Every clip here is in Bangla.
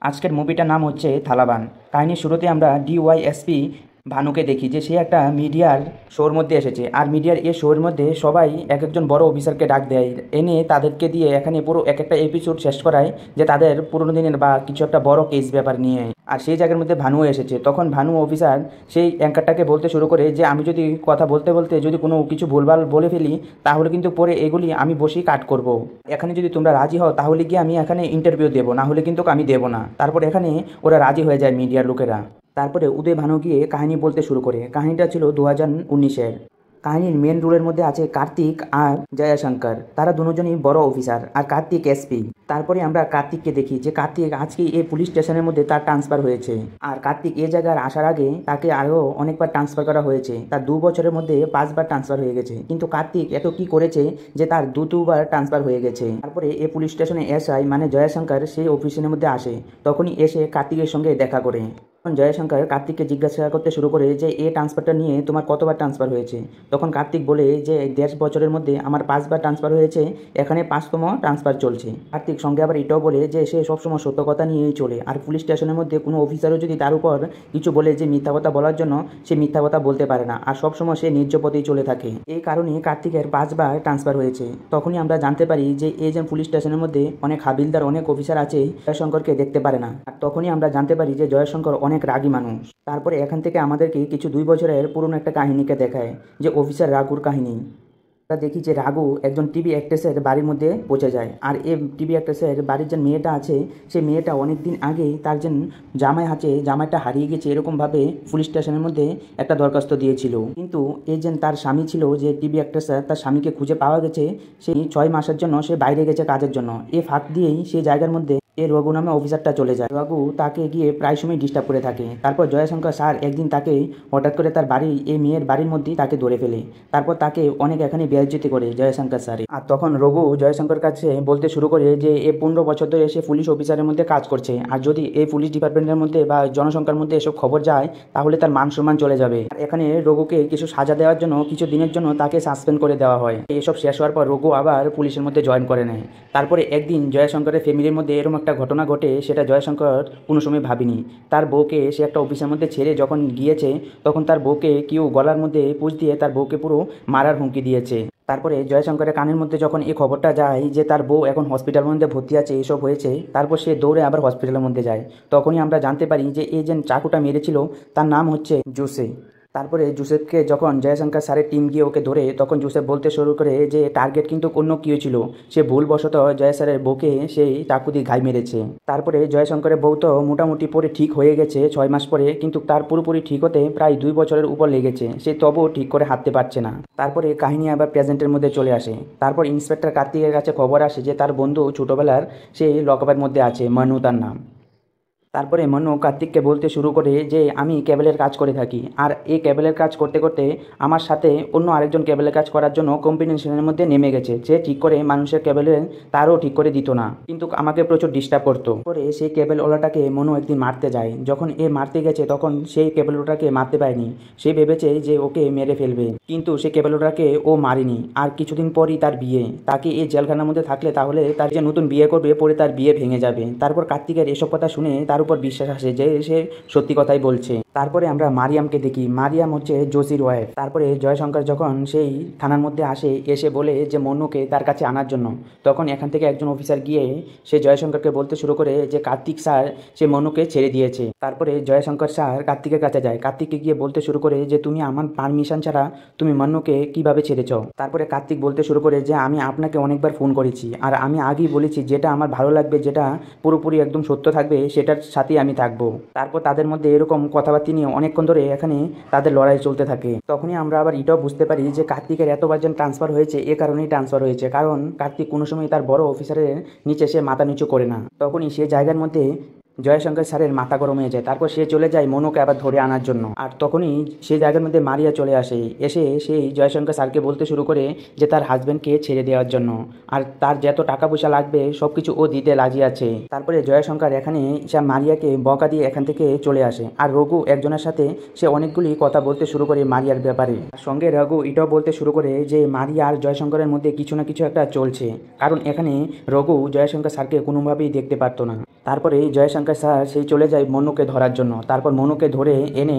আজকের মুভিটার নাম হচ্ছে থালাবান। কাহিনীর শুরুতে আমরা ডিওয়াইএসপি ভানুকে দেখি যে সে একটা মিডিয়ার শোর মধ্যে এসেছে, আর মিডিয়ার এই শোর মধ্যে সবাই এক একজন বড় অফিসারকে ডাক দেয়, এনে তাদেরকে দিয়ে এখানে পুরো এক একটা এপিসোড শেষ করায় যে তাদের পুরোনো দিনের বা কিছু একটা বড় কেস ব্যাপার নিয়ে। আর সেই জায়গার মধ্যে ভানুও এসেছে। তখন ভানু অফিসার সেই অ্যাঙ্কারটাকে বলতে শুরু করে যে আমি যদি কথা বলতে বলতে যদি কোনো কিছু ভুলভাল বলে ফেলি তাহলে কিন্তু পরে এগুলি আমি বসেই কাট করব। এখানে যদি তোমরা রাজি হও তাহলে গিয়ে আমি এখানে ইন্টারভিউ দেবো, না হলে কিন্তু আমি দেবো না। তারপর এখানে ওরা রাজি হয়ে যায় মিডিয়ার লোকেরা। তারপরে উদয় ভানু গিয়ে কাহিনী বলতে শুরু করে। কাহিনীটা ছিল 2019-এর। কাহিনীর মেন রোলের মধ্যে আছে কার্তিক আর জয়াশঙ্কর। তারা দুজনই বড় অফিসার, আর কার্তিক এসপি। তারপরে আমরা কার্তিককে দেখি যে কার্তিক আজকে এই পুলিশ স্টেশনের মধ্যে তার ট্রান্সফার হয়েছে। আর কার্তিক এই জায়গার আসার আগে তাকে আরও অনেকবার ট্রান্সফার করা হয়েছে। তার 2 বছরের মধ্যে 5বার ট্রান্সফার হয়ে গেছে। কিন্তু কার্তিক এত কি করেছে যে তার দুবার ট্রান্সফার হয়ে গেছে। তারপরে এই পুলিশ স্টেশনে এসআই মানে জয়াশঙ্কর সেই অফিসের মধ্যে আসে। তখনই এসে কার্তিকের সঙ্গে দেখা করে। তখন জয়াশঙ্কর কার্তিককে জিজ্ঞাসা করতে শুরু করে যে এই ট্রান্সফারটা নিয়ে তোমার কতবার ট্রান্সফার হয়েছে। তখন কার্তিক বলে যে 1.5 বছরের মধ্যে আমার 5বার ট্রান্সফার হয়েছে, এখানে 5তম ট্রান্সফার চলছে। কার্তিক সঙ্গে আবার এটাও বলে যে সে সবসময় সত্য কথা নিয়েই চলে, আর পুলিশ স্টেশনের মধ্যে কোনো অফিসারও যদি তার উপর কিছু বলে যে মিথ্যা কথা বলার জন্য, সে মিথ্যা কথা বলতে পারে না, আর সবসময় সে ন্যায্য পথেই চলে থাকে। এই কারণে কার্তিকের 5বার ট্রান্সফার হয়েছে। তখনই আমরা জানতে পারি যে এই যে পুলিশ স্টেশনের মধ্যে অনেক হাবিলদার অনেক অফিসার আছে জয়শঙ্করকে দেখতে পারে না। আর তখনই আমরা জানতে পারি যে জয়শঙ্কর অনেক রাগী মানুষ। তারপরে এখান থেকে আমাদেরকে কিছু 2 বছরের পুরনো একটা কাহিনীকে দেখায়, যে অফিসার রাঘুর কাহিনী। আমরা দেখি যে রাঘু একজন টিভি অ্যাক্ট্রেসের বাড়ির মধ্যে পৌঁছে যায়। আর এই টিভি অ্যাক্ট্রেসের বাড়ির যে মেয়েটা আছে, সেই মেয়েটা অনেক দিন আগেই তার যে জামাই আছে, জামাইটা হারিয়ে গেছে এরকমভাবে পুলিশ স্টেশনের মধ্যে একটা দরখাস্ত দিয়েছিল। কিন্তু এই যে তার স্বামী ছিল যে টিভি অ্যাক্ট্রেসের, তার স্বামীকে খুঁজে পাওয়া গেছে। সেই 6 মাসের জন্য সে বাইরে গেছে কাজের জন্য। এই ফাঁক দিয়েই সেই জায়গার মধ্যে এই রঘু নামে অফিসারটা চলে যায়। রঘু তাকে গিয়ে প্রায় সময় ডিস্টার্ব করে থাকে। তারপর জয়শঙ্কর স্যার একদিন তাকে হঠাৎ করে তার বাড়ি এই মেয়ের বাড়ির মধ্যেই তাকে ধরে ফেলে। তারপর তাকে অনেক এখানে বেইজ্জতি করে জয়শঙ্কর স্যারে। আর তখন রঘু জয়শঙ্কর কাছে বলতে শুরু করে যে এই 15 বছর ধরে সে পুলিশ অফিসারের মধ্যে কাজ করছে, আর যদি এই পুলিশ ডিপার্টমেন্টের মধ্যে বা জনসংখ্যার মধ্যে এসব খবর যায় তাহলে তার মান সম্মান চলে যাবে। আর এখানে রঘুকে কিছু সাজা দেওয়ার জন্য কিছু দিনের জন্য তাকে সাসপেন্ড করে দেওয়া হয়। এসব শেষ হওয়ার পর রঘু আবার পুলিশের মধ্যে জয়েন করে নেয়। তারপরে একদিন জয়শঙ্করের ফ্যামিলির মধ্যে এরকম একটা ঘটনা ঘটে, সেটা জয়শঙ্কর কোনো সময় ভাবিনি। তার বউকে সে একটা অফিসের মধ্যে ছেড়ে যখন গিয়েছে, তখন তার বউকে কেউ গলার মধ্যে পুঁজ দিয়ে তার বউকে পুরো মারার হুমকি দিয়েছে। তারপরে জয়শঙ্করের কানের মধ্যে যখন এই খবরটা যায় যে তার বউ এখন হসপিটালের মধ্যে ভর্তি আছে, এসব হয়েছে, তারপর সে দৌড়ে আবার হসপিটালের মধ্যে যায়। তখনই আমরা জানতে পারি যে এই যে চাকুটা মেরেছিল তার নাম হচ্ছে জোসে। তারপরে জোসেফকে যখন জয়শঙ্কর স্যারের টিম গিয়ে ওকে ধরে, তখন জোসেফ বলতে শুরু করে যে টার্গেট কিন্তু অন্য কেউ ছিল, সে ভুলবশত জয় স্যারের বউকে সেই চাকু দিয়ে ঘাই মেরেছে। তারপরে জয়শঙ্করের বউ তো মোটামুটি পরে ঠিক হয়ে গেছে 6 মাস পরে, কিন্তু তার পুরোপুরি ঠিক হতে প্রায় 2 বছরের উপর লেগেছে। সে তবুও ঠিক করে হাঁটতে পারছে না। তারপরে কাহিনী আবার প্রেজেন্টের মধ্যে চলে আসে। তারপর ইন্সপেক্টর কার্তিকের কাছে খবর আসে যে তার বন্ধু ছোটোবেলার সেই লকআপের মধ্যে আছে, মনু তার নাম। তারপরে মনু কার্তিককে বলতে শুরু করে যে আমি কেবলের কাজ করে থাকি, আর এই কেবলের কাজ করতে করতে আমার সাথে অন্য আরেকজন কেবলের কাজ করার জন্য কম্বিনেশনের মধ্যে নেমে গেছে। সে ঠিক করে মানুষের কেবলের তারও ঠিক করে দিত না, কিন্তু আমাকে প্রচুর ডিস্টার্ব করতো। পরে সেই কেবলওয়ালাটাকে মনু একদিন মারতে যায়। যখন এ মারতে গেছে তখন সেই কেবলওয়ালাটাকে মারতে পারেনি। সে ভেবেছে যে ওকে মেরে ফেলবে, কিন্তু সেই কেবলওয়ালাটাকে ও মারেনি। আর কিছুদিন পরই তার বিয়ে। তাকে এই জেলখানার মধ্যে থাকলে তাহলে তার যে নতুন বিয়ে করবে, পরে তার বিয়ে ভেঙে যাবে। তারপর কার্তিকের এসব কথা শুনে তার উপর বিশ্বাস আসে যে সে সত্যি কথাই বলছে। তারপরে আমরা মারিয়ামকে দেখি। মারিয়াম হচ্ছে জোসির ওয়াইফ। তারপরে জয়শঙ্কর যখন সেই থানার মধ্যে আসে, এসে বলে যে মনুকে তার কাছে আনার জন্য, তখন এখান থেকে একজন অফিসার গিয়ে সে জয়শঙ্করকে বলতে শুরু করে যে কার্তিক স্যার সে মনুকে ছেড়ে দিয়েছে। তারপরে জয়শঙ্কর স্যার কার্তিকের কাছে যায়। কার্তিককে গিয়ে বলতে শুরু করে যে তুমি আমার পারমিশন ছাড়া তুমি মনুকে কিভাবে ছেড়েছ। তারপরে কার্তিক বলতে শুরু করে যে আমি আপনাকে অনেকবার ফোন করেছি, আর আমি আগেই বলেছি যেটা আমার ভালো লাগবে, যেটা পুরোপুরি একদম সত্য থাকবে, সেটার সাথেই আমি থাকবো। তারপর তাদের মধ্যে এরকম কথাবার্তা নিয়ে অনেকক্ষণ ধরে এখানে তাদের লড়াই চলতে থাকে। তখনই আমরা আবার এটাও বুঝতে পারি যে কার্তিকের এতবার যেন ট্রান্সফার হয়েছে, এ কারণেই ট্রান্সফার হয়েছে, কারণ কার্তিক কোনো সময় তার বড় অফিসারের নিচে সে মাথা নিচু করে না। তখনই সে জায়গার মধ্যে জয়শঙ্কর স্যারের মাথা গরম হয়ে যায়। তারপর সে চলে যায় মনুকে আবার ধরে আনার জন্য। আর তখনই সেই জায়গার মধ্যে মারিয়া চলে আসে। এসে সেই জয়শঙ্কর স্যারকে বলতে শুরু করে যে তার হাজব্যান্ডকে ছেড়ে দেওয়ার জন্য, আর তার যত টাকা পয়সা লাগবে সব কিছু ও দিতে রাজি আছে। তারপরে জয়শঙ্কর এখানে সে মারিয়াকে বকা দিয়ে এখান থেকে চলে আসে। আর রঘু একজনের সাথে সে অনেকগুলি কথা বলতে শুরু করে মারিয়ার ব্যাপারে। সঙ্গে রঘু এটাও বলতে শুরু করে যে মারিয়া আর জয়শঙ্করের মধ্যে কিছু না কিছু একটা চলছে, কারণ এখানে রঘু জয়শঙ্কর স্যারকে কোনোভাবেই দেখতে পারতো না। তারপরে জয়শঙ্কর জয়শঙ্কর স্যার সেই চলে যায় মনুকে ধরার জন্য। তারপর মনুকে ধরে এনে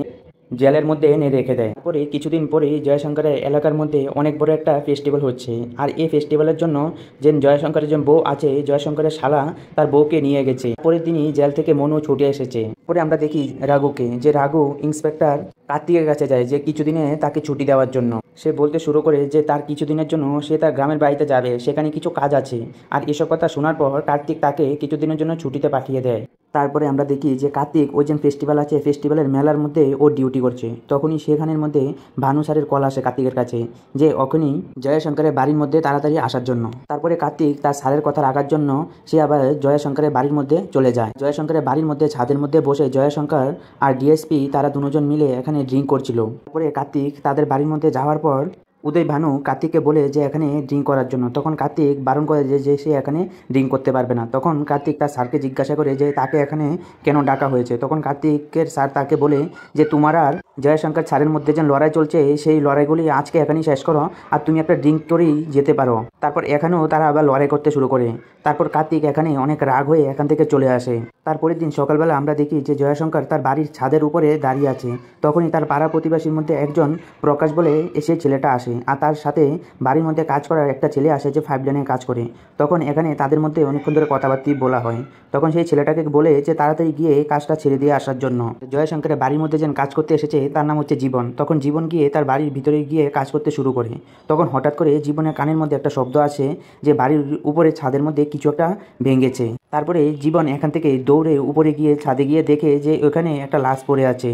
জেলের মধ্যে এনে রেখে দেয়। তারপরে কিছুদিন পরেই জয়শঙ্করের এলাকার মধ্যে অনেক বড় একটা ফেস্টিভ্যাল হচ্ছে। আর এই ফেস্টিভ্যালের জন্য যে জয়শঙ্করের যে বউ আছে, জয়শঙ্করের শালা তার বউকে নিয়ে গেছে। পরের দিনই জেল থেকে মনু ছুটে এসেছে। পরে আমরা দেখি রাঘুকে, যে রাঘু ইন্সপেক্টর কার্তিকের কাছে যায় যে কিছুদিনে তাকে ছুটি দেওয়ার জন্য। সে বলতে শুরু করে যে তার কিছুদিনের জন্য সে তার গ্রামের বাড়িতে যাবে, সেখানে কিছু কাজ আছে। আর এসব কথা শোনার পর কার্তিক তাকে কিছুদিনের জন্য ছুটিতে পাঠিয়ে দেয়। তারপরে আমরা দেখি যে কার্তিক ওই যে ফেস্টিভ্যাল আছে, ফেস্টিভ্যালের মেলার মধ্যে ও ডিউটি করছে। তখনই সেখানের মধ্যে ভানু স্যারের কল আসে কার্তিকের কাছে যে ওখানেই জয়শঙ্করের বাড়ির মধ্যে তাড়াতাড়ি আসার জন্য। তারপরে কার্তিক তার স্যারের কথা রাখার জন্য সে আবার জয়শঙ্করের বাড়ির মধ্যে চলে যায়। জয়শঙ্করের বাড়ির মধ্যে ছাদের মধ্যে বসে জয়শঙ্কর আর ডিএসপি তারা দুজন মিলে এখানে ড্রিঙ্ক করছিল। তারপরে কার্তিক তাদের বাড়ির মধ্যে যাওয়ার পর উদয় ভানু কার্তিককে বলে যে এখানে ড্রিঙ্ক করার জন্য। তখন কার্তিক বারণ করে যে সে এখানে ড্রিঙ্ক করতে পারবে না। তখন কার্তিক তার স্যারকে জিজ্ঞাসা করে যে তাকে এখানে কেন ডাকা হয়েছে। তখন কার্তিকের স্যার তাকে বলে যে তোমার আর জয়শঙ্কর স্যারের মধ্যে যে লড়াই চলছে, সেই লড়াইগুলি আজকে এখানেই শেষ করো, আর তুমি একটা ড্রিঙ্ক করেই যেতে পারো। তারপর এখানেও তারা আবার লড়াই করতে শুরু করে। তারপর কার্তিক এখানে অনেক রাগ হয়ে এখান থেকে চলে আসে। তারপরের দিন সকালবেলা আমরা দেখি যে জয়শঙ্কর তার বাড়ির ছাদের উপরে দাঁড়িয়ে আছে। তখনই তার পাড়া প্রতিবেশীর মধ্যে একজন প্রকাশ বলে সেই ছেলেটা আসে, আর তার সাথে বাড়ির মধ্যে কাজ করার একটা ছেলে আসে যে 5 লাইনে কাজ করে। তখন এখানে তাদের মধ্যে অনেকক্ষণ ধরে কথাবার্তা বলা হয়। তখন সেই ছেলেটাকে বলে যে তাড়াতাড়ি গিয়ে কাজটা ছেড়ে দিয়ে আসার জন্য। জয়শঙ্করের বাড়ির মধ্যে যেন কাজ করতে এসেছে তার নাম হচ্ছে জীবন। তখন জীবন গিয়ে তার বাড়ির ভিতরে গিয়ে কাজ করতে শুরু করে। তখন হঠাৎ করে জীবনের কানের মধ্যে একটা শব্দ আসে যে বাড়ির উপরে ছাদের মধ্যে কিছু একটা ভেঙেছে। তারপরে জীবন এখান থেকে দৌড়ে উপরে গিয়ে ছাদে গিয়ে দেখে যে ওখানে একটা লাশ পড়ে আছে।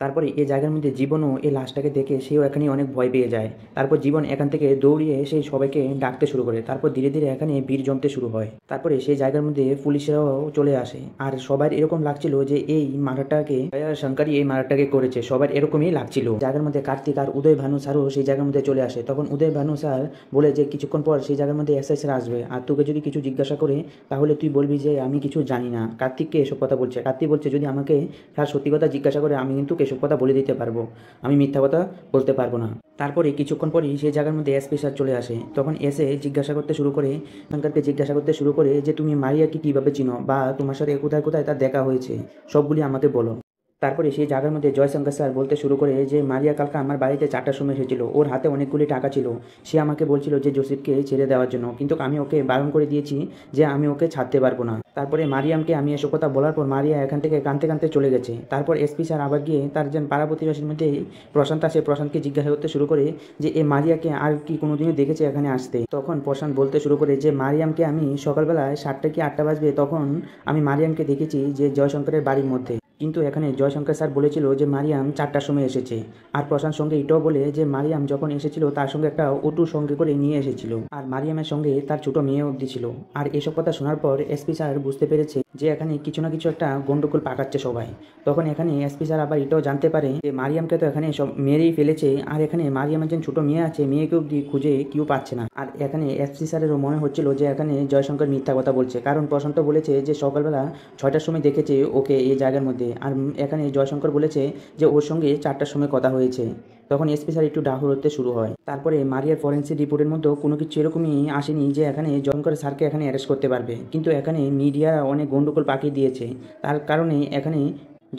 তারপরে এই জায়গার মধ্যে জীবনও এই লাশটাকে দেখে সেও এখানে অনেক ভয় পেয়ে যায়। তারপর জীবন এখান থেকে দৌড়িয়ে সেই সবাইকে ডাকতে শুরু করে। তারপর ধীরে ধীরে এখানে ভিড় জমতে শুরু হয়। তারপরে সেই জায়গার মধ্যে পুলিশরাও চলে আসে। আর সবার এরকম লাগছিল যে এই মার্ডারটাকে শঙ্করই এই মার্ডারটাকে করেছে, সবার এরকমই লাগছিল। জায়গার মধ্যে কার্তিক আর উদয় ভানু স্যারও সেই জায়গার মধ্যে চলে আসে। তখন উদয় ভানু স্যার বলে যে কিছুক্ষণ পর সেই জায়গার মধ্যে এসআই স্যার আসবে, আর তোকে যদি কিছু জিজ্ঞাসা করে তাহলে তুই বলবি যে আমি কিছু জানি না। কার্তিককে এসব কথা বলছে। কার্তিক বলছে যদি আমাকে স্যার সত্যি কথা জিজ্ঞাসা করে আমি কিন্তু এসব কথা বলে দিতে পারবো, আমি মিথ্যা কথা বলতে পারবো না। তারপরে কিছুক্ষণ পরই সেই জায়গার মধ্যে এসপি স্যার চলে আসে। তখন এসে জিজ্ঞাসা করতে শুরু করে, শঙ্করকে জিজ্ঞাসা করতে শুরু করে যে তুমি মারিয়াকে কীভাবে চিনো, বা তোমার সাথে কোথায় কোথায় তার দেখা হয়েছে, সবগুলি আমাকে বলো। তারপরে সেই জায়গার মধ্যে জয়শঙ্কর স্যার বলতে শুরু করে যে মারিয়া কালকে আমার বাড়িতে 4টার সময় এসেছিল, ওর হাতে অনেকগুলি টাকা ছিল। সে আমাকে বলছিল যে জোসেফকে ছেড়ে দেওয়ার জন্য, কিন্তু আমি ওকে বারণ করে দিয়েছি যে আমি ওকে ছাড়তে পারবো না। তারপরে মারিয়ামকে আমি এসব কথা বলার পর মারিয়া এখান থেকে কাঁদতে কাঁদতে চলে গেছে। তারপর এসপি স্যার আবার গিয়ে তার যে পাড়া প্রতিবেশীর মধ্যে প্রশান্ত আছে, প্রশান্তকে জিজ্ঞাসা করতে শুরু করে যে এই মারিয়াকে আর কি কোনোদিনও দেখেছে এখানে আসতে। তখন প্রশান্ত বলতে শুরু করে যে মারিয়ামকে আমি সকালবেলায় 7টা কি 8টা বাজবে তখন আমি মারিয়ামকে দেখেছি যে জয়শঙ্করের বাড়ির মধ্যে, কিন্তু এখানে জয়শঙ্কর স্যার বলেছিল যে মারিয়াম 4টার সময় এসেছে। আর প্রশান্ত সঙ্গে এটাও বলে যে মারিয়াম যখন এসেছিল তার সঙ্গে একটা অটো সঙ্গে করে নিয়ে এসেছিল, আর মারিয়ামের সঙ্গে তার ছোট মেয়ে অবধি ছিল। আর এসব কথা শোনার পর এসপি স্যার বুঝতে পেরেছে যে এখানে কিছু না কিছু একটা গন্ডগোল পাকাচ্ছে সবাই। তখন এখানে এসপি স্যার আবার এটাও জানতে পারে যে মারিয়ামকে তো এখানে সব মেরেই ফেলেছে, আর এখানে মারিয়ামের যে ছোট মেয়ে আছে মেয়েকে অবধি খুঁজে কেউ পাচ্ছে না। আর এখানে এসপি স্যারেরও মনে হচ্ছিল যে এখানে জয়শঙ্কর মিথ্যা কথা বলছে, কারণ প্রশান্ত বলেছে যে সকালবেলা 6টার সময় দেখেছে ওকে এই জায়গার মধ্যে, আর এখানে জয়শঙ্কর বলেছে যে ওর সঙ্গে 4টার সময় কথা হয়েছে। তখন এসপি স্যার একটু ডাহর হতে শুরু হয়। তারপরে মারিয়ার ফরেন্সিক রিপোর্টের মধ্যে কোনো কিছু এরকমই আসেনি যে এখানে জয়শঙ্কর স্যারকে এখানে অ্যারেস্ট করতে পারবে, কিন্তু এখানে মিডিয়া অনেক গন্ডগোল পাকিয়ে দিয়েছে। তার কারণে এখানে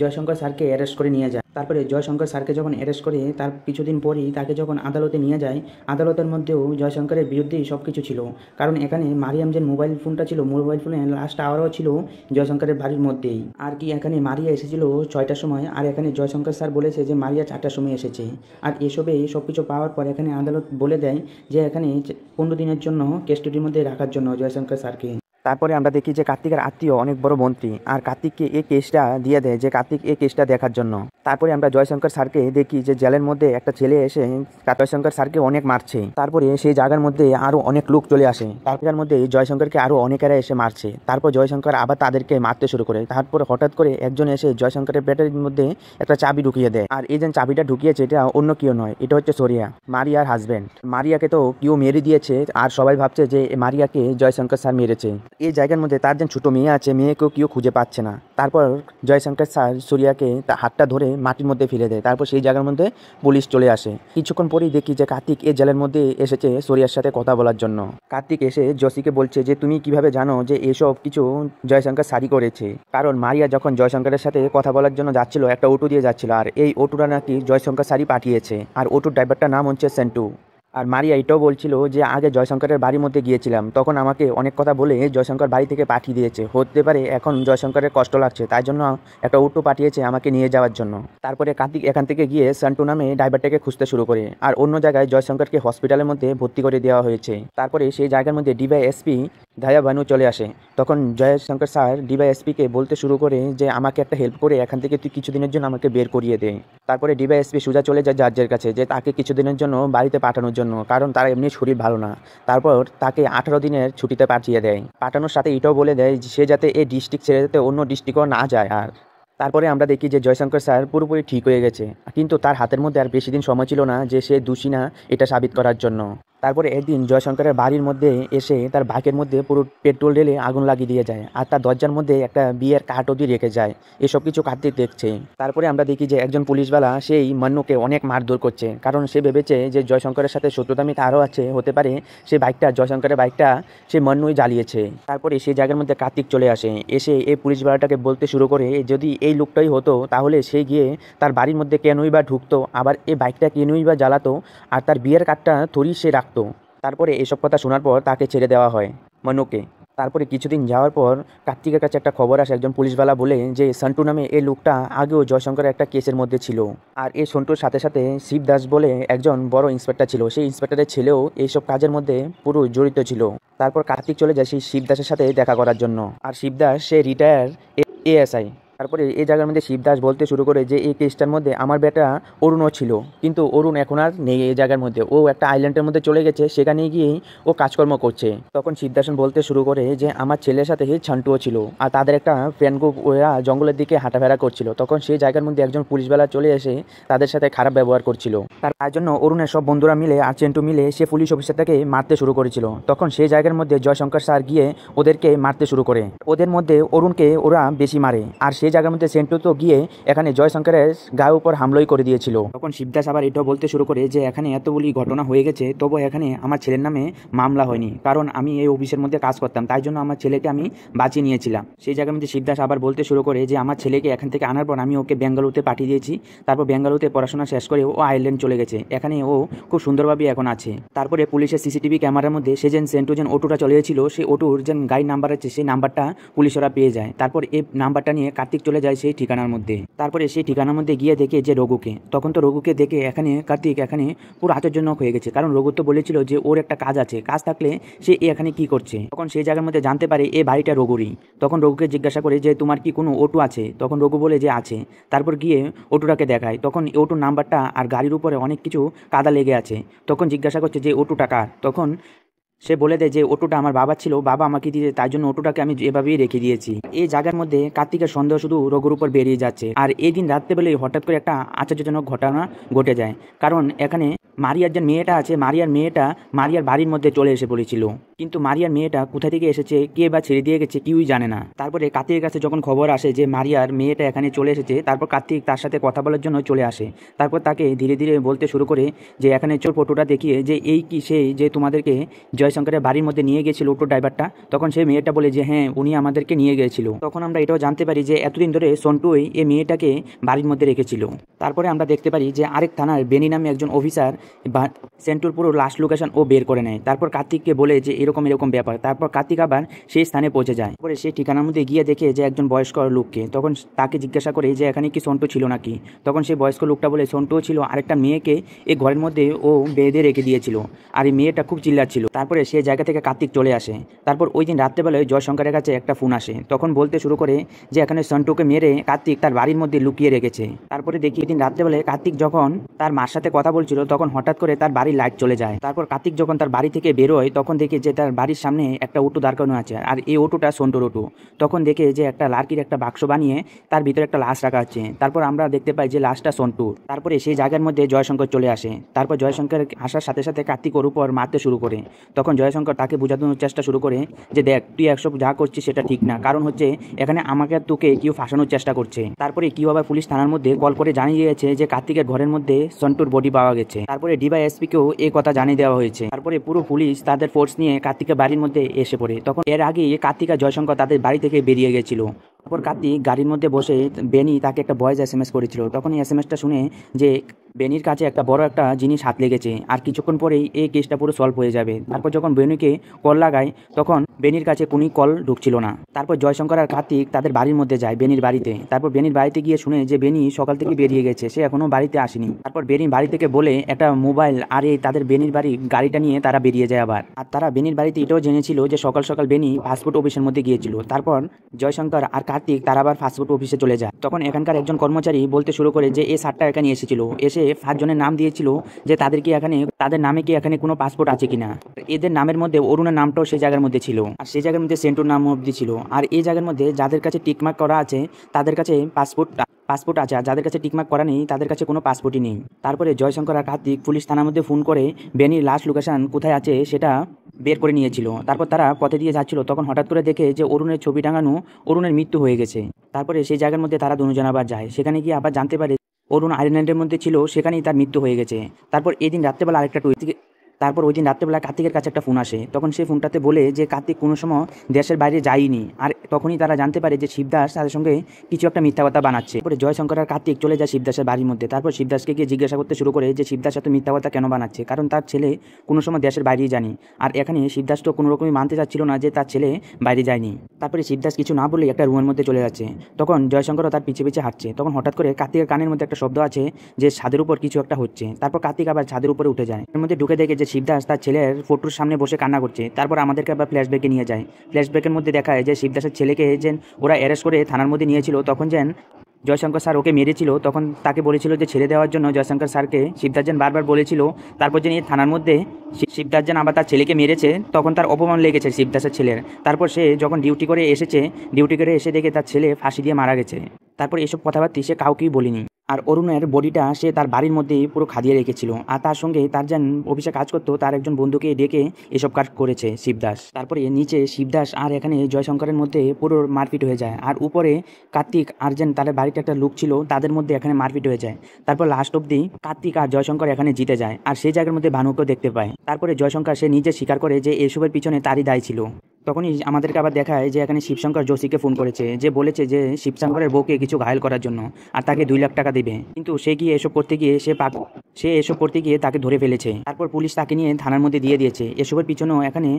জয়শঙ্কর স্যারকে অ্যারেস্ট করে নিয়ে যায়। তারপরে জয়শঙ্কর স্যারকে যখন অ্যারেস্ট করে তার কিছুদিন পরই তাকে যখন আদালতে নিয়ে যায়, আদালতের মধ্যেও জয়শঙ্করের বিরুদ্ধেই সব কিছু ছিল। কারণ এখানে মারিয়াম যে মোবাইল ফোনটা ছিল, মোবাইল ফোনে লাস্ট আওয়ারও ছিল জয়শঙ্করের বাড়ির মধ্যেই। আর কি এখানে মারিয়া এসেছিল 6টার সময়, আর এখানে জয়শঙ্কর স্যার বলেছে যে মারিয়া 4টার সময় এসেছে। আর এসবে সব কিছু পাওয়ার পর এখানে আদালত বলে দেয় যে এখানে 15 দিনের জন্য কাস্টডির মধ্যে রাখার জন্য জয়শঙ্কর স্যারকে। তারপরে আমরা দেখি যে কার্তিকের আত্মীয় অনেক বড় মন্ত্রী, আর কার্তিককে এই কেসটা দিয়ে দেয় যে কার্তিক এই কেসটা দেখার জন্য। তারপরে আমরা জয়শঙ্কর স্যারকে দেখি যে জেলের মধ্যে একটা ছেলে এসে জয়শঙ্কর স্যারকে অনেক মারছে। তারপরে সেই জায়গার মধ্যে আরো অনেক লোক চলে আসে, তার মধ্যে জয়শঙ্করকে আরো অনেকেরা এসে মারছে। তারপর জয়শঙ্কর আবার তাদেরকে মারতে শুরু করে। তারপর হঠাৎ করে একজন এসে জয়শঙ্করের পেটের মধ্যে একটা চাবি ঢুকিয়ে দেয়, আর এই যে চাবিটা ঢুকিয়েছে এটা অন্য কেউ নয়, এটা হচ্ছে সোরিয়া, মারিয়ার হাজবেন্ড। মারিয়াকে তো কেউ মেরে দিয়েছে, আর সবাই ভাবছে যে মারিয়াকে জয়শঙ্কর স্যার মেরেছে। এই জায়গার মধ্যে তার যে ছোটো মেয়ে আছে, মেয়েকেও কেউ খুঁজে পাচ্ছে না। তারপর জয়শঙ্কর স্যার সূর্যাকে তার হাতটা ধরে মাটির মধ্যে ফেলে দেয়। তারপর সেই জায়গার মধ্যে পুলিশ চলে আসে। কিছুক্ষণ পরেই দেখি যে কার্তিক এই জেলের মধ্যে এসেছে সূর্যার সাথে কথা বলার জন্য। কার্তিক এসে জসিকে বলছে যে তুমি কিভাবে জানো যে এসব কিছু জয়শঙ্কর স্যারই করেছে, কারণ মারিয়া যখন জয়শঙ্করের সাথে কথা বলার জন্য যাচ্ছিল একটা অটো দিয়ে যাচ্ছিল, আর এই অটোটা নাকি জয়শঙ্কর স্যারই পাঠিয়েছে, আর অটোর ড্রাইভারটার নাম হচ্ছে সেন্টু। আর মারিয়া এটাও বলছিল যে আগে জয়শঙ্করের বাড়ির মধ্যে গিয়েছিলাম, তখন আমাকে অনেক কথা বলে জয়শঙ্কর বাড়ি থেকে পাঠিয়ে দিয়েছে। হতে পারে এখন জয়শঙ্করের কষ্ট লাগছে, তাই জন্য একটা অটো পাঠিয়েছে আমাকে নিয়ে যাওয়ার জন্য। তারপরে কার্তিক এখান থেকে গিয়ে সন্টু নামে ড্রাইভারটাকে খুঁজতে শুরু করে, আর অন্য জায়গায় জয়শঙ্করকে হসপিটালের মধ্যে ভর্তি করে দেওয়া হয়েছে। তারপরে সেই জায়গার মধ্যে ডিওয়াইএসপি ধায়া ভানু চলে আসে। তখন জয়শঙ্কর স্যার ডিওয়াইএসপিকে বলতে শুরু করে যে আমাকে একটা হেল্প করে এখান থেকে তুই কিছুদিনের জন্য আমাকে বের করিয়ে দে। তারপরে ডিওয়াইএসপি সোজা চলে যায় জাজের কাছে যে তাকে কিছুদিনের জন্য বাড়িতে পাঠানোর জন্য, কারণ তার এমনি শরীর ভালো না। তারপর তাকে 18 দিনের ছুটিতে পাঠিয়ে দেয়। পাঠানোর সাথে এটাও বলে দেয় যে সে যাতে এই ডিস্ট্রিক্ট ছেড়ে যাতে অন্য ডিস্ট্রিক্টও না যায়। আর তারপরে আমরা দেখি যে জয়শঙ্কর স্যার পুরোপুরি ঠিক হয়ে গেছে, কিন্তু তার হাতের মধ্যে আর বেশি দিন সময় ছিল না যে সে দোষী না এটা সাবিত করার জন্য। তারপরে একদিন জয়শঙ্করের বাড়ির মধ্যে এসে তার বাইকের মধ্যে পুরো পেট্রোল ঢেলে আগুন লাগিয়ে দিয়ে যায়, আর তার দরজার মধ্যে একটা বিয়ের কার্ড অবধি রেখে যায়। এসব কিছু কার্তিক দেখছে। তারপরে আমরা দেখি যে একজন পুলিশওয়ালা সেই মান্নুকে অনেক মারধর করছে, কারণ সে ভেবেছে যে জয়শঙ্করের সাথে শত্রুতা মিথ্যা আরও আছে, হতে পারে সে বাইকটা জয়শঙ্করের বাইকটা সে মান্নুই জ্বালিয়েছে। তারপরে সেই জায়গার মধ্যে কার্তিক চলে আসে, এসে এই পুলিশওয়ালাটাকে বলতে শুরু করে যদি এই লোকটাই হতো তাহলে সে গিয়ে তার বাড়ির মধ্যে কেনই বা ঢুকতো, আবার এই বাইকটা কেনই বা জ্বালাতো, আর তার বিয়ের কার্ডটা থরি সে রাখতো। তারপরে এসব কথা শোনার পর তাকে ছেড়ে দেওয়া হয় মনুকে। তারপরে কিছুদিন যাওয়ার পর কার্তিকের কাছে একটা খবর আসে, একজন পুলিশওয়ালা বলে যে সন্টু নামে এই লোকটা আগেও জয়শঙ্করের একটা কেসের মধ্যে ছিল, আর এই সন্টুর সাথে সাথে শিবদাস বলে একজন বড় ইন্সপেক্টর ছিল, সেই ইন্সপেক্টরের ছেলেও এইসব কাজের মধ্যে পুরো জড়িত ছিল। তারপর কার্তিক চলে যায় সেই শিবদাসের সাথে দেখা করার জন্য, আর শিবদাস সে রিটায়ার এএসআই। তারপরে এই জায়গার মধ্যে শিবদাস বলতে শুরু করে যে এই কেসটার মধ্যে আমার বেটা অরুণও ছিল, কিন্তু অরুণ এখন আর নেই এই জায়গার মধ্যে, ও একটা আইল্যান্ডের মধ্যে চলে গেছে, সেখানে গিয়েই ও কাজকর্ম করছে। তখন শিবদাসন বলতে শুরু করে যে আমার ছেলের সাথে ছান্টুও ছিল, আর তাদের একটা ফ্রেন্ড গ্রুপ ওরা জঙ্গলের দিকে হাঁটাফেরা করছিল। তখন সেই জায়গার মধ্যে একজন পুলিশওয়ালা চলে এসে তাদের সাথে খারাপ ব্যবহার করছিল, তার জন্য অরুণের সব বন্ধুরা মিলে আর চেন্টু মিলে সে পুলিশ অফিসারটাকে মারতে শুরু করেছিল। তখন সেই জায়গার মধ্যে জয়শঙ্কর স্যার গিয়ে ওদেরকে মারতে শুরু করে, ওদের মধ্যে অরুণকে ওরা বেশি মারে, আর সেই জায়গার মধ্যে সেন্টু তো গিয়ে এখানে জয়শঙ্করের গায়ের উপর হামলাই করে দিয়েছিল। তখন শিবদাস আবার এটাও বলতে শুরু করে যে এখানে এতগুলি ঘটনা হয়ে গেছে, তবু এখানে আমার ছেলের নামে মামলা হয়নি, কারণ আমি এই অফিসের মধ্যে কাজ করতাম, তাই জন্য আমার ছেলেকে আমি বাঁচিয়ে নিয়েছিলাম। সেই জায়গার মধ্যে শিবদাস আবার বলতে শুরু করে যে আমার ছেলেকে এখান থেকে আনার পর আমি ওকে বেঙ্গালুরুতে পাঠিয়ে দিয়েছি, তারপর বেঙ্গালুরুতে পড়াশোনা শেষ করে ও আয়ারল্যান্ড চলে গেছে, এখানে ও খুব সুন্দরভাবে এখন আছে। তারপরে পুলিশের সিসিটিভি ক্যামেরার মধ্যে সে যেন সেন্টু যেন অটোটা চলিয়েছিল, সেই অটোর যে গাড়ির নাম্বার আছে সেই নাম্বারটা পুলিশরা পেয়ে যায়। তারপর এই নাম্বারটা নিয়ে কার্তিক চলে যায় সেই ঠিকানার মধ্যে। তারপরে সেই ঠিকানার মধ্যে গিয়ে দেখে যে রঘুকে, তখন তো রঘুকে দেখে এখানে কার্তিক এখানে পুরো আশ্চর্যজনক হয়ে গেছে, কারণ রঘু তো বলেছিল যে ওর একটা কাজ আছে, কাজ থাকলে সে এখানে কি করছে। তখন সেই জায়গার মধ্যে জানতে পারে এই বাড়িটা রঘুরই। তখন রঘুকে জিজ্ঞাসা করে যে তোমার কি কোনো অটো আছে, তখন রঘু বলে যে আছে। তারপর গিয়ে অটোটাকে দেখায়, তখন অটোর নাম্বারটা আর গাড়ির উপরে অনেক কিছু কাদা লেগে আছে। তখন জিজ্ঞাসা করছে যে অটোটা কার, তখন সে বলে দেয় যে অটোটা আমার বাবা ছিল, বাবা আমাকে দিয়ে, তাই জন্য অটোটাকে আমি এভাবেই রেখে দিয়েছি। এই জায়গার মধ্যে কার্তিকের সন্দেহ শুধু রঘুর উপর বেরিয়ে যাচ্ছে। আর এই দিন রাত্রেবেলায় হঠাৎ করে একটা আশ্চর্যজনক ঘটনা ঘটে যায়, কারণ এখানে মারিয়ার যে মেয়েটা আছে, মারিয়ার মেয়েটা মারিয়ার বাড়ির মধ্যে চলে এসে পড়েছিল, কিন্তু মারিয়ার মেয়েটা কোথা থেকে এসেছে, কে বা ছেড়ে দিয়ে গেছে কেউই জানে না। তারপরে কার্তিকের কাছে যখন খবর আসে যে মারিয়ার মেয়েটা এখানে চলে এসেছে, তারপর কার্তিক তার সাথে কথা বলার জন্য চলে আসে। তারপর তাকে ধীরে ধীরে বলতে শুরু করে যে এখানে চোর ফটোটা দেখিয়ে যে এই কি সেই যে তোমাদেরকে জয়শঙ্করের বাড়ির মধ্যে নিয়ে গেছিল অটো ড্রাইভারটা। তখন সেই মেয়েটা বলে যে হ্যাঁ উনি আমাদেরকে নিয়ে গিয়েছিল। তখন আমরা এটাও জানতে পারি যে এতদিন ধরে সন্টুই এই মেয়েটাকে বাড়ির মধ্যে রেখেছিল। তারপরে আমরা দেখতে পারি যে আরেক থানার বেনি নামে একজন অফিসার সেন্টুর পুরো লাস্ট লোকেশন ও বের করে নেয়। তারপর কার্তিককে বলে যে এরকম এরকম ব্যাপার। তারপর কার্তিক আবার সেই স্থানে পৌঁছে যায়। পরে সেই ঠিকানার মধ্যে গিয়ে দেখে যে একজন বয়স্ক লোককে, তখন তাকে জিজ্ঞাসা করে যে এখানে কি সন্টু ছিল নাকি। তখন সেই বয়স্ক লোকটা বলে সন্টুও ছিল, আরেকটা মেয়েকে এই ঘরের মধ্যে ও বেঁধে রেখে দিয়েছিল, আর এই মেয়েটা খুব চিল্লাচ্ছিল। তারপরে সেই জায়গা থেকে কার্তিক চলে আসে। তারপর ওই দিন রাত্রেবেলায় জয়শঙ্করের কাছে একটা ফোন আসে, তখন বলতে শুরু করে যে এখানে সন্টুকে মেরে কার্তিক তার বাড়ির মধ্যে লুকিয়ে রেখেছে। তারপরে দেখি ওই দিন রাত্রেবেলায় কার্তিক যখন তার মার সাথে কথা বলছিল, তখন হঠাৎ করে তার বাড়ির লাইট চলে যায়। তারপর কার্তিক যখন তার বাড়ি থেকে বেরোয় তখন দেখে যে তার বাড়ির সামনে একটা অটো দাঁড় করানো আছে, আর এই অটোটা সন্টুর অটো। তখন দেখে যে একটা লার্কির একটা বাক্স বানিয়ে তার ভিতরে একটা লাশ রাখা আছে। তারপর আমরা দেখতে পাই যে লাশটা সন্টুর। তারপরে সেই জায়গার মধ্যে জয়শঙ্কর চলে আসে। তারপর জয়শঙ্কর আসার সাথে সাথে কার্তিক ওর উপর মারতে শুরু করে। তখন জয়শঙ্কর তাকে বোঝানোর চেষ্টা শুরু করে যে দেখ, তুই একসব যা করছিস সেটা ঠিক না, কারণ হচ্ছে এখানে আমাকে আর তোকে কেউ ফাঁসানোর চেষ্টা করছে। তারপরে কিউ আবার পুলিশ থানার মধ্যে কল করে জানিয়ে দিয়েছে যে কার্তিকের ঘরের মধ্যে সন্টুর বডি পাওয়া গেছে। তারপরে ডিওয়াইএসপি কেও এই কথা জানিয়ে দেওয়া হয়েছে। তারপরে পুরো পুলিশ তাদের ফোর্স নিয়ে কার্তিকের বাড়ির মধ্যে এসে পড়ে। তখন এর আগে কার্তিক আর জয়শঙ্কর তাদের বাড়ি থেকে বেরিয়ে গেছিল। তারপর কার্তিক গাড়ির মধ্যে বসে বেনি তাকে একটা ভয়েস SMS করেছিল। তখন এই SMS-টা শুনে যে বেনির কাছে একটা বড় একটা জিনিস হাত লেগেছে, আর কিছুক্ষণ পরেই এই কেসটা পুরো সলভ হয়ে যাবে। তারপর যখন বেনিকে কল লাগায় তখন বেনির কাছে কোনো কল ঢুকছিল না। তারপর জয়শঙ্কর আর কার্তিক তাদের বাড়ির মধ্যে যায়, বেনির বাড়িতে। তারপর বেনির বাড়িতে গিয়ে শুনে যে বেনি সকাল থেকে বেরিয়ে গেছে, সে এখনো বাড়িতে আসেনি। তারপর বেনি বাড়ি থেকে বলে একটা মোবাইল আর এই তাদের বেনির বাড়ি গাড়িটা নিয়ে তারা বেরিয়ে যায় আবার। আর তারা বেনির বাড়িতে এটাও জেনেছিল যে সকাল সকাল বেনি পাসপোর্ট অফিসের মধ্যে গিয়েছিল। তারপর জয়শঙ্কর আর কার্তিক তারা আবার পাসপোর্ট অফিসে চলে যায়। তখন এখানকার একজন কর্মচারী বলতে শুরু করে যে এই স্যারটা এখানে এসেছিল, এসে 5 জনের নাম দিয়েছিল যে তাদেরকে এখানে তাদের নামে কি এখানে কোনো পাসপোর্ট আছে কিনা। এদের নামের মধ্যে অরুণের নামটাও সেই জায়গার মধ্যে ছিল, আর সেই জায়গার মধ্যে সেন্টুর নাম অবধি ছিল। আর এই জায়গার মধ্যে যাদের কাছে টিকমার্ক করা আছে তাদের কাছে পাসপোর্ট আছে, আর যাদের কাছে টিকমার্ক করা নেই তাদের কাছে কোনো পাসপোর্টই নেই। তারপরে জয়শঙ্কর আর কার্তিক পুলিশ থানার মধ্যে ফোন করে বেনির লাস্ট লোকেশন কোথায় আছে সেটা বের করে নিয়েছিল। তারপর তারা পথে দিয়ে যাচ্ছিল, তখন হঠাৎ করে দেখে যে অরুণের ছবি টাঙানো, অরুণের মৃত্যু হয়ে গেছে। তারপরে সেই জায়গার মধ্যে তারা দুজন আবার যায়, সেখানে গিয়ে আবার জানতে পারে অরুণ আইল্যান্ডের মধ্যে ছিল, সেখানেই তার মৃত্যু হয়ে গেছে। তারপর এই দিন রাত্রেবেলা আরেকটা তারপর ওই দিন রাত্রেবেলা কার্তিকের কাছে একটা ফোন আসে। তখন সেই ফোনটাতে বলে যে কার্তিক কোনো সময় দেশের বাইরে যায়নি। আর তখনই তারা জানতে পারে যে শিবদাস তাদের সঙ্গে কিছু একটা মিথ্যা কথা বানাচ্ছে। তারপরে জয়শঙ্কর আর কার্তিক চলে যায় শিবদাসের বাড়ির মধ্যে। তারপর শিবদাসকে গিয়ে জিজ্ঞাসা করতে শুরু করে যে শিবদাস এত মিথ্যা কথা কেন বানাচ্ছে, কারণ তার ছেলে কোনো সময় দেশের বাইরেই যায়নি। আর এখানে শিবদাস তো কোনো রকমই মানতে চাচ্ছিল না যে তার ছেলে বাইরে যায়নি। তারপরে শিবদাস কিছু না বলে একটা রুমের মধ্যে চলে যাচ্ছে। তখন জয়শঙ্করও তার পিছে পিছে হাঁটছে। তখন হঠাৎ করে কার্তিকের কানের মধ্যে একটা শব্দ আছে যে ছাদের উপর কিছু একটা হচ্ছে। তারপর কার্তিক আবার ছাদের উপরে উঠে যায়। এর মধ্যে ঢুকে দেখে যে শিবদাস তার ছেলের ফটোর সামনে বসে কান্না করছে। তারপর আমাদেরকে আবার ফ্ল্যাশব্যাকে নিয়ে যায়। ফ্ল্যাশব্যাকের মধ্যে দেখায় যে শিবদাসের ছেলেকে যেন ওরা অ্যারেস্ট করে থানার মধ্যে নিয়েছিল, তখন যেন জয়শঙ্কর স্যার ওকে মেরেছিল। তখন তাকে বলেছিল যে ছেড়ে দেওয়ার জন্য জয়শঙ্কর স্যারকে শিবদাস যেন বারবার বলেছিল। তারপর যেন এই থানার মধ্যে শিবদাস যেন আবার তার ছেলেকে মেরেছে, তখন তার অপমান লেগেছে শিবদাসের ছেলের। তারপর সে যখন ডিউটি করে এসে দেখে তার ছেলে ফাঁসি দিয়ে মারা গেছে। তারপর এসব কথাবার্তা সে কাউকেই বলিনি। আর অরুণের বডিটা সে তার বাড়ির মধ্যেই পুরো খাদিয়ে রেখেছিল, আর তার সঙ্গে তার যেন অফিসে কাজ করতো তার একজন বন্ধুকে ডেকে এসব কাজ করেছে শিবদাস। তারপরে নিচে শিবদাস আর এখানে জয়শঙ্করের মধ্যে পুরো মারপিট হয়ে যায়, আর উপরে কার্তিক আর যেন তাদের বাড়িতে একটা লোক ছিল তাদের মধ্যে এখানে মারপিট হয়ে যায়। তারপর লাস্ট অব্দি কার্তিক আর জয়শঙ্কর এখানে জিতে যায়, আর সেই জায়গার মধ্যে ভানুকেও দেখতে পায়। তারপরে জয়শঙ্কর সে নিজে স্বীকার করে যে এসবের পিছনে তারই দায় ছিল। তখনই আমাদেরকে আবার দেখায় যে এখানে শিবশঙ্কর যোশীকে ফোন করেছে, যে বলেছে যে শিবশঙ্করের বউকে কিছু ঘায়েল করার জন্য, আর তাকে 2 লাখ টাকা দেবে। কিন্তু সে গিয়ে এসব করতে গিয়ে তাকে ধরে ফেলেছে। তারপর পুলিশ তাকে নিয়ে থানার মধ্যে দিয়ে দিয়েছে। এসবের পিছনেও এখানে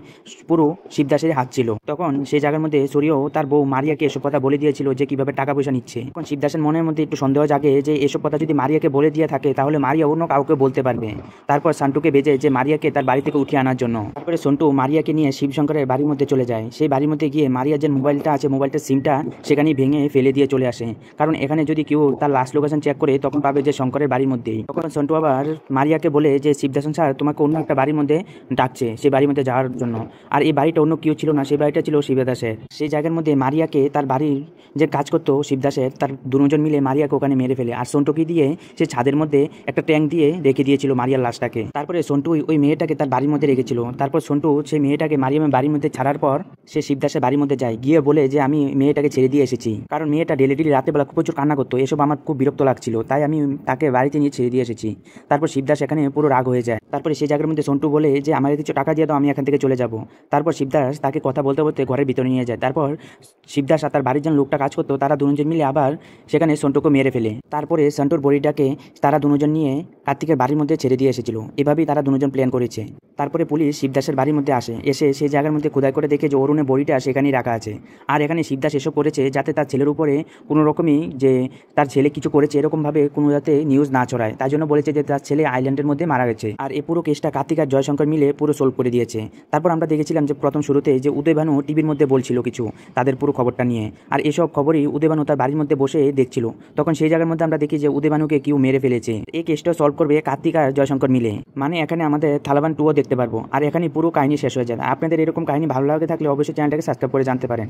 পুরো শিবদাসের হাত ছিল। তখন সেই জায়গার মধ্যে সূর্যও তার বউ মারিয়াকে এসব কথা বলে দিয়েছিল যে কিভাবে টাকা পয়সা নিচ্ছে। তখন শিবদাসের মনের মধ্যে একটু সন্দেহ জাগে যে এসব কথা যদি মারিয়াকে বলে দিয়ে থাকে তাহলে মারিয়া অন্য কাউকে বলতে পারবে। তারপর সন্টুকে বেজে যে মারিয়াকে তার বাড়ি থেকে উঠিয়ে আনার জন্য। তারপরে সন্টু মারিয়াকে নিয়ে শিবশঙ্করের বাড়ির মধ্যে চলে যায়। সেই বাড়ির মধ্যে গিয়ে মারিয়ার যে মোবাইলটা আছে, মোবাইলটার সিমটা সেখানেই ভেঙে ফেলে দিয়ে চলে আসে, কারণ এখানে যদি কেউ তার লাস্ট লোকেশন চেক করে তখন পাবে যে শঙ্করের বাড়ির মধ্যেই। তখন সন্টু আবার মারিয়াকে বলে যে শিবদাসন স্যার তোমাকে অন্য একটা বাড়ির মধ্যে ডাকছে, সেই বাড়ির মধ্যে যাওয়ার জন্য। আর এই বাড়িটা অন্য কেউ ছিল না, সেই বাড়িটা ছিল শিবদাসের। সেই জায়গার মধ্যে মারিয়াকে তার বাড়ির যে কাজ করতো শিবদাসের, তার দুজন মিলে মারিয়াকে ওখানে মেরে ফেলে। আর সন্টুকে দিয়ে সে ছাদের মধ্যে একটা ট্যাঙ্ক দিয়ে রেখে দিয়েছিল মারিয়ার লাশটাকে। তারপরে সন্টু ওই মেয়েটাকে তার বাড়ির মধ্যে রেখেছিল। তারপর সন্টু সেই মেয়েটাকে মারিয়ামের বাড়ির মধ্যে ছাড়ার পর সে শিবদাসের বাড়ির মধ্যে যায়, গিয়ে বলে যে আমি মেয়েটাকে ছেড়ে দিয়ে এসেছি, কারণ মেয়েটা ডেলি রাতেবেলা প্রচুর কান্না করতো, এসব আমার খুব বিরক্ত লাগছিল, তাই আমি তাকে বাড়িতে নিয়ে ছেড়ে দিয়ে এসেছি। তারপর শিবদাস এখানে পুরো রাগ হয়ে যায়। তারপরে সেই জায়গার মধ্যে সন্টু বলে যে আমাকে কিছু টাকা দিয়ে দাও, আমি এখান থেকে চলে যাব। তারপর শিবদাস তাকে কথা বলতে বলতে ঘরের ভিতরে নিয়ে যায়। তারপর শিবদাস আর তার বাড়ির যে লোকটা কাজ করতো তারা দুজন মিলে আবার সেখানে সন্টুকে মেরে ফেলে। তারপরে সন্টুর বডিটাকে তারা দুজন নিয়ে কার্তিকের বাড়ির মধ্যে ছেড়ে দিয়ে এসেছিল। এভাবেই তারা দুজন প্ল্যান করেছে। তারপরে পুলিশ শিবদাসের বাড়ির মধ্যে এসে সেই জায়গার মধ্যে খোদাই করে দেখে যে অরুণের বডিটা সেখানেই রাখা আছে। আর এখানে শিবদাস এসব করেছে যাতে তার ছেলের উপরে কোনো রকমই যে তার ছেলে কিছু করেছে এরকমভাবে কোনো যাতে নিউজ না ছড়ায়, তাই জন্য বলেছে যে তার ছেলে আইল্যান্ডের মধ্যে মারা গেছে। আর এই পুরো কেসটা কার্তিক আর জয়শঙ্কর মিলে পুরো সলভ করে দিয়েছে। তারপর আমরা দেখেছিলাম যে প্রথম শুরুতে যে উদয় ভানু টিভির মধ্যে বলছিল কিছু তাদের পুরো খবরটা নিয়ে, আর এসব খবরই উদয় ভানু তার বাড়ির মধ্যে বসে দেখছিল। তখন সেই জায়গার মধ্যে আমরা দেখি যে উদয় ভানুকে কেউ মেরে ফেলেছে। এই কেসটা সলভ করবে কার্তিক আর জয়শঙ্কর মিলে। মানে এখানে আমাদের থালাবান 2ও দেখতে পারবো, আর এখানে পুরো কাহিনী শেষ হয়ে যাবে। আপনাদের এরকম কাহিনী ভালো লাগে থাকলে অবশ্যই চ্যানেলটাকে সাবস্ক্রাইব করে জানতে পারেন।